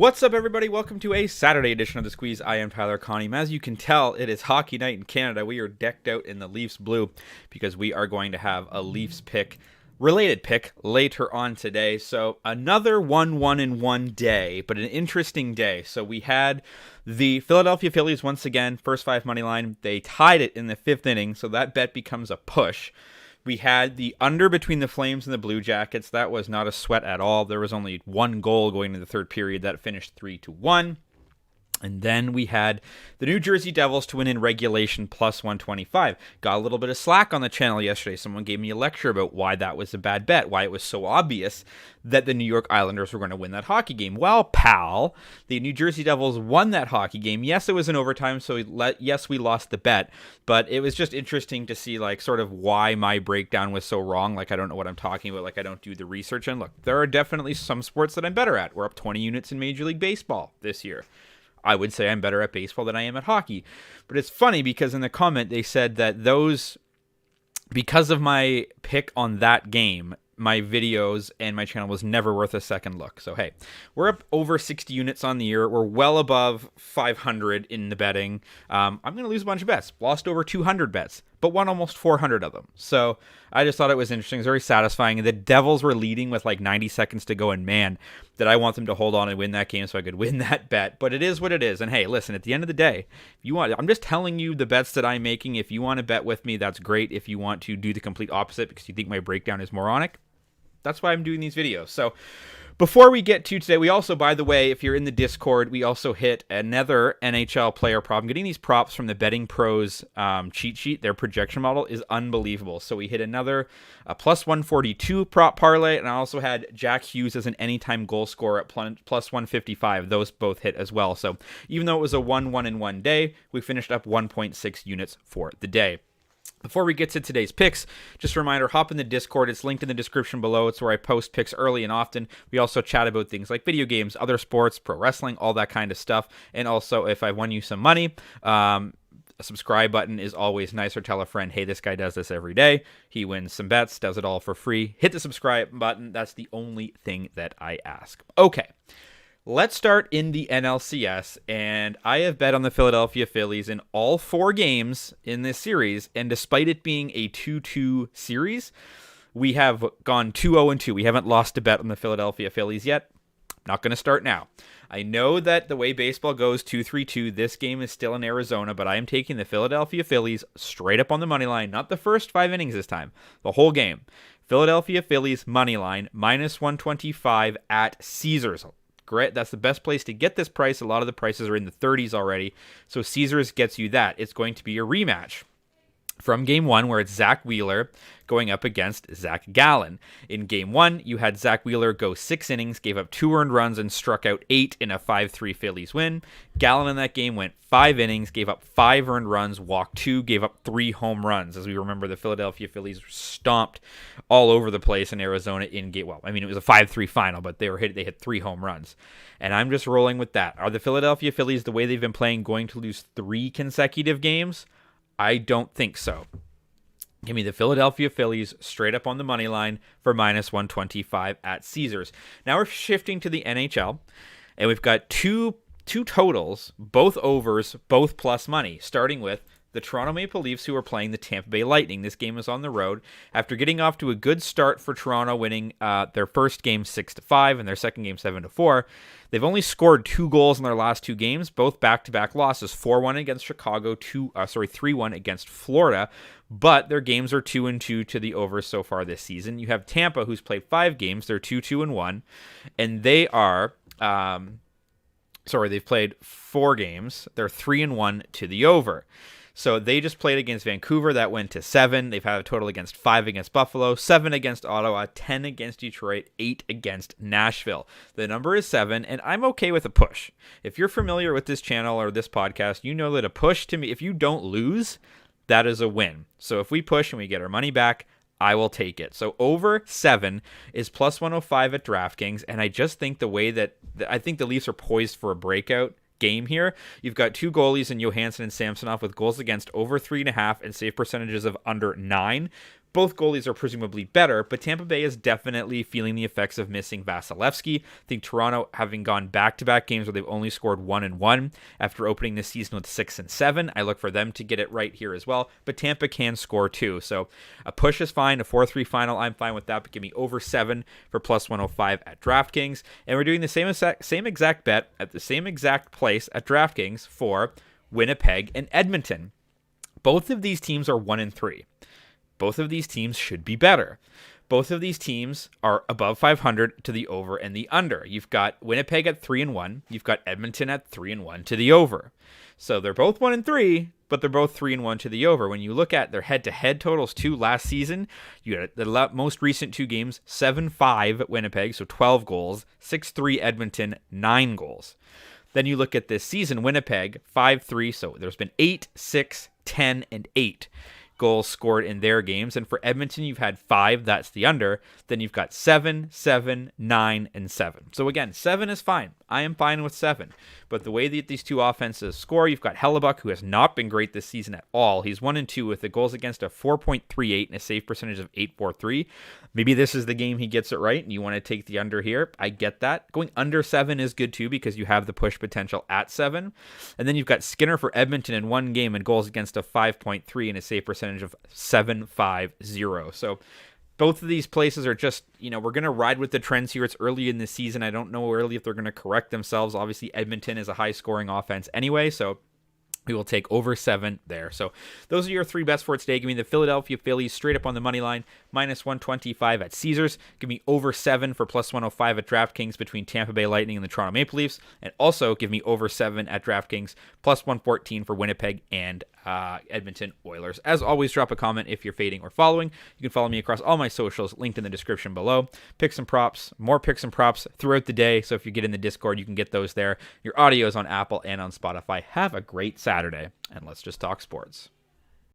What's up, everybody? Welcome to a Saturday edition of The Squeeze. I am Tyler Connie. As you can tell, it is hockey night in Canada. We are decked out in the Leafs blue because we are going to have a Leafs related pick later on today. So another 1-1-1 day, but an interesting day. So we had the Philadelphia Phillies once again, first five money line. They tied it in the fifth inning, so that bet becomes a push. We had the under between the Flames and the Blue Jackets. That was not a sweat at all. There was only one goal going into the third period. That finished 3-1. And then we had the New Jersey Devils to win in regulation plus 125. Got a little bit of slack on the channel yesterday. Someone gave me a lecture about why that was a bad bet, why it was so obvious that the New York Islanders were going to win that hockey game. Well, pal, the New Jersey Devils won that hockey game. Yes, it was in overtime, so yes, we lost the bet, but it was just interesting to see sort of why my breakdown was so wrong. I don't know what I'm talking about. I don't do the research. And look, there are definitely some sports that I'm better at. We're up 20 units in Major League Baseball this year. I would say I'm better at baseball than I am at hockey. But it's funny because in the comment they said that because of my pick on that game, my videos and my channel was never worth a second look. So hey, we're up over 60 units on the year. We're well above 500 in the betting. I'm going to lose a bunch of bets. Lost over 200 bets, but won almost 400 of them. So I just thought it was interesting. It was very satisfying. The Devils were leading with 90 seconds to go, and man, did I want them to hold on and win that game so I could win that bet. But it is what it is. And hey, listen, at the end of the day, I'm just telling you the bets that I'm making. If you want to bet with me, that's great. If you want to do the complete opposite because you think my breakdown is moronic, that's why I'm doing these videos. So before we get to today, we also, by the way, if you're in the Discord, we also hit another NHL player prop. I'm getting these props from the Betting Pros cheat sheet. Their projection model is unbelievable. So we hit another plus 142 prop parlay, and I also had Jack Hughes as an anytime goal scorer at plus 155. Those both hit as well. So even though it was a 1-1-1 day, we finished up 1.6 units for the day. Before we get to today's picks, just a reminder, hop in the Discord. It's linked in the description below. It's where I post picks early and often. We also chat about things like video games, other sports, pro wrestling, all that kind of stuff. And also, if I won you some money, a subscribe button is always nice, or tell a friend, hey, this guy does this every day. He wins some bets, does it all for free. Hit the subscribe button. That's the only thing that I ask. Okay. Let's start in the NLCS, and I have bet on the Philadelphia Phillies in all four games in this series, and despite it being a 2-2 series, we have gone 2-0-2. We haven't lost a bet on the Philadelphia Phillies yet. Not going to start now. I know that the way baseball goes, 2-3-2, this game is still in Arizona, but I am taking the Philadelphia Phillies straight up on the money line, not the first 5 innings this time, the whole game. Philadelphia Phillies money line, minus 125 at Caesars. Great. That's the best place to get this price. A lot of the prices are in the 30s already. So Caesars gets you that. It's going to be a rematch from Game 1, where it's Zach Wheeler going up against Zach Gallen. In Game 1, you had Zach Wheeler go 6 innings, gave up 2 earned runs, and struck out 8 in a 5-3 Phillies win. Gallen in that game went 5 innings, gave up 5 earned runs, walked 2, gave up 3 home runs. As we remember, the Philadelphia Phillies stomped all over the place in Arizona in Game. Well, I mean, it was a 5-3 final, but they hit 3 home runs. And I'm just rolling with that. Are the Philadelphia Phillies, the way they've been playing, going to lose 3 consecutive games? I don't think so. Give me the Philadelphia Phillies straight up on the money line for minus 125 at Caesars. Now we're shifting to the NHL, and we've got two totals, both overs, both plus money, starting with the Toronto Maple Leafs, who are playing the Tampa Bay Lightning. This game is on the road. After getting off to a good start for Toronto, winning their first game 6-5 and their second game 7-4, they've only scored 2 goals in their last 2 games, both back-to-back losses, 4-1 against Chicago, 3-1 against Florida, but their games are 2-2 to the over so far this season. You have Tampa, who's played 5 games. They're 2-2-1, and they are... they've played 4 games. They're 3-1 to the over. So they just played against Vancouver. That went to 7. They've had a total against 5 against Buffalo, 7 against Ottawa, 10 against Detroit, 8 against Nashville. The number is 7, and I'm okay with a push. If you're familiar with this channel or this podcast, you know that a push to me, if you don't lose, that is a win. So if we push and we get our money back, I will take it. So over 7 is plus 105 at DraftKings, and I just think the way that I think the Leafs are poised for a breakout game here. You've got 2 goalies in Johansson and Samsonov with goals against over 3.5 and save percentages of under 9. Both goalies are presumably better, but Tampa Bay is definitely feeling the effects of missing Vasilevsky. I think Toronto, having gone back-to-back games where they've only scored 1-1 after opening the season with 6-7, I look for them to get it right here as well, but Tampa can score too. So a push is fine, a 4-3 final, I'm fine with that, but give me over 7 for plus 105 at DraftKings. And we're doing the same exact bet at the same exact place at DraftKings for Winnipeg and Edmonton. Both of these teams are 1-3. Both of these teams should be better. Both of these teams are above 500 to the over and the under. You've got Winnipeg at 3-1. You've got Edmonton at 3-1 to the over. So they're both 1-3, but they're both 3-1 to the over. When you look at their head-to-head totals too last season, you got the most recent 2 games, 7-5 at Winnipeg, so 12 goals, 6-3 Edmonton, 9 goals. Then you look at this season, Winnipeg, 5-3, so there's been 8, 6, 10, and 8 goals scored in their games. And for Edmonton, you've had 5, that's the under. Then you've got 7, 7, 9, and 7. So again, 7 is fine. I am fine with 7. But the way that these two offenses score, you've got Hellebuck, who has not been great this season at all. He's 1-2 with the goals against a 4.38 and a save percentage of 8.43. Maybe this is the game he gets it right, and you want to take the under here. I get that. Going under 7 is good too, because you have the push potential at 7. And then you've got Skinner for Edmonton in one game and goals against a 5.3 and a save percentage of 7.50. So both of these places are just, we're going to ride with the trends here. It's early in the season. I don't know early if they're going to correct themselves. Obviously, Edmonton is a high-scoring offense anyway, so we will take over 7 there. So those are your 3 bets for today. Give me the Philadelphia Phillies straight up on the money line, minus 125 at Caesars. Give me over 7 for plus 105 at DraftKings between Tampa Bay Lightning and the Toronto Maple Leafs. And also give me over 7 at DraftKings, plus 114 for Winnipeg and Edmonton Oilers. As always, drop a comment if you're fading or following. You can follow me across all my socials, linked in the description below. Picks and props, more picks and props throughout the day. So if you get in the Discord, you can get those there. Your audio is on Apple and on Spotify. Have a great Saturday, and let's just talk sports.